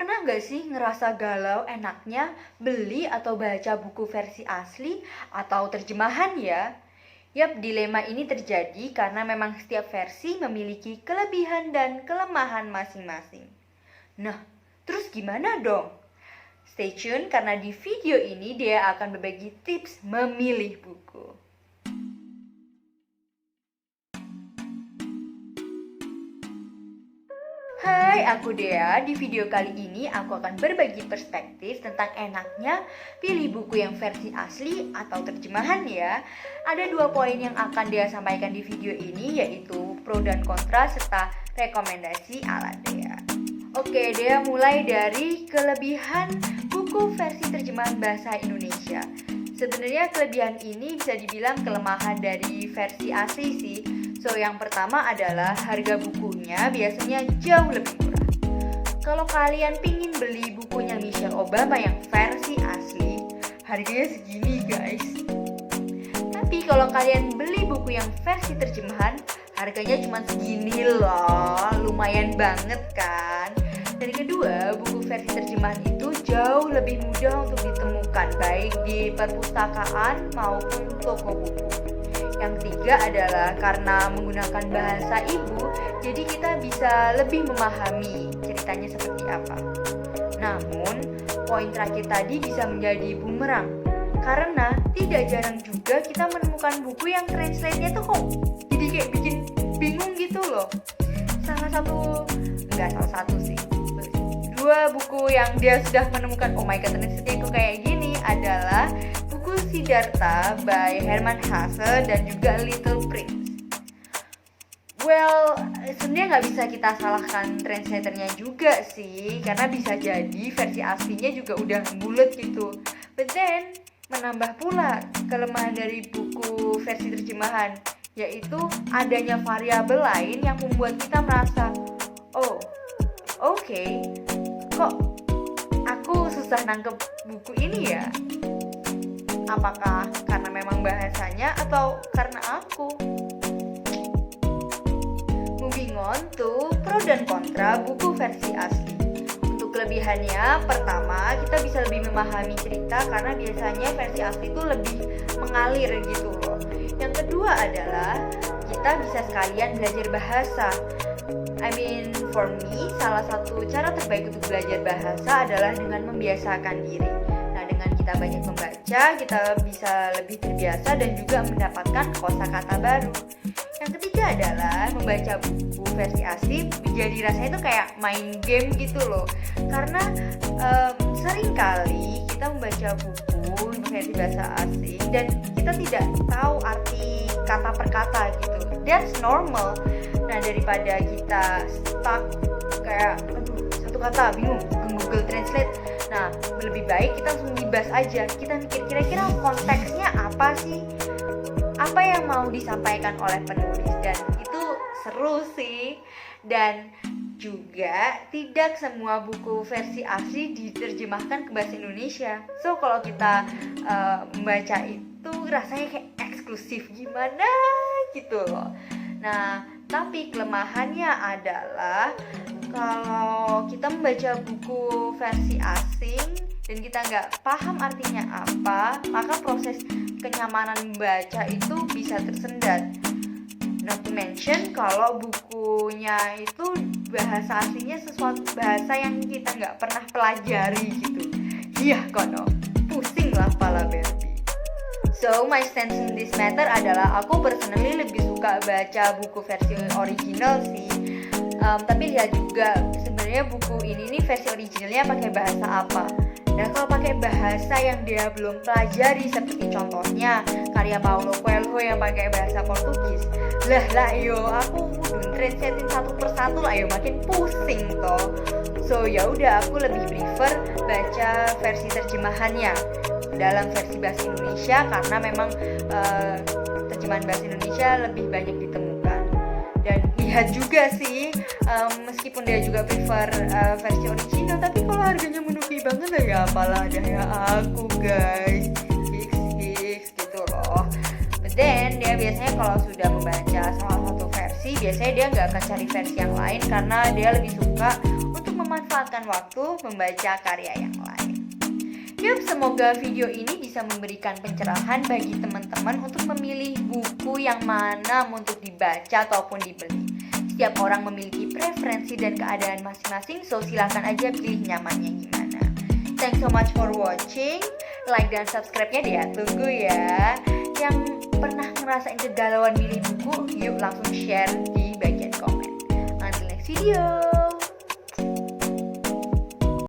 Pernah nggak sih ngerasa galau enaknya beli atau baca buku versi asli atau terjemahan ya? Yap, dilema ini terjadi karena memang setiap versi memiliki kelebihan dan kelemahan masing-masing. Nah, terus gimana dong? Stay tune karena di video ini dia akan berbagi tips memilih buku. Hai, aku Dea. Di video kali ini aku akan berbagi perspektif tentang enaknya pilih buku yang versi asli atau terjemahan ya. Ada 2 poin yang akan Dea sampaikan di video ini, yaitu pro dan kontra serta rekomendasi ala Dea. Oke, Dea mulai dari kelebihan buku versi terjemahan bahasa Indonesia. Sebenarnya kelebihan ini bisa dibilang kelemahan dari versi asli sih. So, yang pertama adalah harga bukunya biasanya jauh lebih murah. Kalau kalian pingin beli bukunya Michelle Obama yang versi asli, harganya segini guys. Tapi kalau kalian beli buku yang versi terjemahan, harganya cuma segini loh, lumayan banget kan. Dan kedua, buku versi terjemahan itu jauh lebih mudah untuk ditemukan, baik di perpustakaan maupun toko buku. Yang ketiga adalah karena menggunakan bahasa ibu, jadi kita bisa lebih memahami ceritanya seperti apa. Namun, poin terakhir tadi bisa menjadi bumerang, karena tidak jarang juga kita menemukan buku yang translate-nya tuh kok jadi kayak bikin bingung gitu loh. Salah satu sih. 2 buku yang dia sudah menemukan, oh my god, translate-nya kok kayak gini adalah buku Siddhartha by Hermann Hesse dan juga Little Prince. Well, sebenarnya nggak bisa kita salahkan translatornya juga sih, karena bisa jadi versi aslinya juga udah bulet gitu. But then, menambah pula kelemahan dari buku versi terjemahan, yaitu adanya variabel lain yang membuat kita merasa, oh, oke, kok aku susah nangkep buku ini ya? Apakah karena memang bahasanya atau karena aku? Moving on to pro dan kontra buku versi asli. Untuk kelebihannya, pertama, kita bisa lebih memahami cerita karena biasanya versi asli itu lebih mengalir gitu loh. Yang kedua adalah kita bisa sekalian belajar bahasa. For me, salah satu cara terbaik untuk belajar bahasa adalah dengan membiasakan diri. Dengan kita banyak membaca, kita bisa lebih terbiasa dan juga mendapatkan kosakata baru. Yang ketiga adalah membaca buku versi asli, jadi rasanya itu kayak main game gitu loh. Karena seringkali kita membaca buku versi bahasa asing dan kita tidak tahu arti kata per kata gitu. That's normal. Nah, daripada kita stuck kayak satu kata bingung Google Translate. Nah, lebih baik kita langsung ngibas aja. Kita mikir kira-kira konteksnya apa sih? Apa yang mau disampaikan oleh penulis, dan itu seru sih. Dan juga tidak semua buku versi asli diterjemahkan ke bahasa Indonesia. So, kalau kita membaca itu rasanya kayak eksklusif gimana gitu loh. Nah, tapi kelemahannya adalah kalau kita membaca buku versi asing dan kita nggak paham artinya apa, maka proses kenyamanan membaca itu bisa tersendat. Not to mention kalau bukunya itu bahasa aslinya sesuatu bahasa yang kita nggak pernah pelajari gitu. Iya kono, pusing lah pala Barbie. So, my stance in this matter adalah aku personally lebih suka baca buku versi original sih. Tapi lihat juga sebenarnya buku ini nih versi originalnya pakai bahasa apa. Dan kalau pakai bahasa yang dia belum pelajari, seperti contohnya karya Paulo Coelho yang pakai bahasa Portugis, lah yo aku kudu translatein satu persatu lah yo, makin pusing toh. So ya udah, aku lebih prefer baca versi terjemahannya dalam versi bahasa Indonesia karena memang terjemahan bahasa Indonesia lebih banyak ditemukan. Dan lihat juga sih, meskipun dia juga prefer versi original, tapi kalau harganya menuki banget ya apalah daya aku guys, hicks gitu loh. But then dia biasanya kalau sudah membaca salah satu versi, biasanya dia nggak akan cari versi yang lain karena dia lebih suka untuk memanfaatkan waktu membaca karya yang lain. Yup, semoga video ini bisa memberikan pencerahan bagi teman-teman untuk memilih buku yang mana untuk dibaca ataupun dibeli. Setiap orang memiliki preferensi dan keadaan masing-masing, so silahkan aja pilih nyamannya gimana. Thanks so much for watching. Like dan subscribe-nya dia tunggu ya. Yang pernah ngerasain kegalauan milih buku, yuk langsung share di bagian komen. Until next video.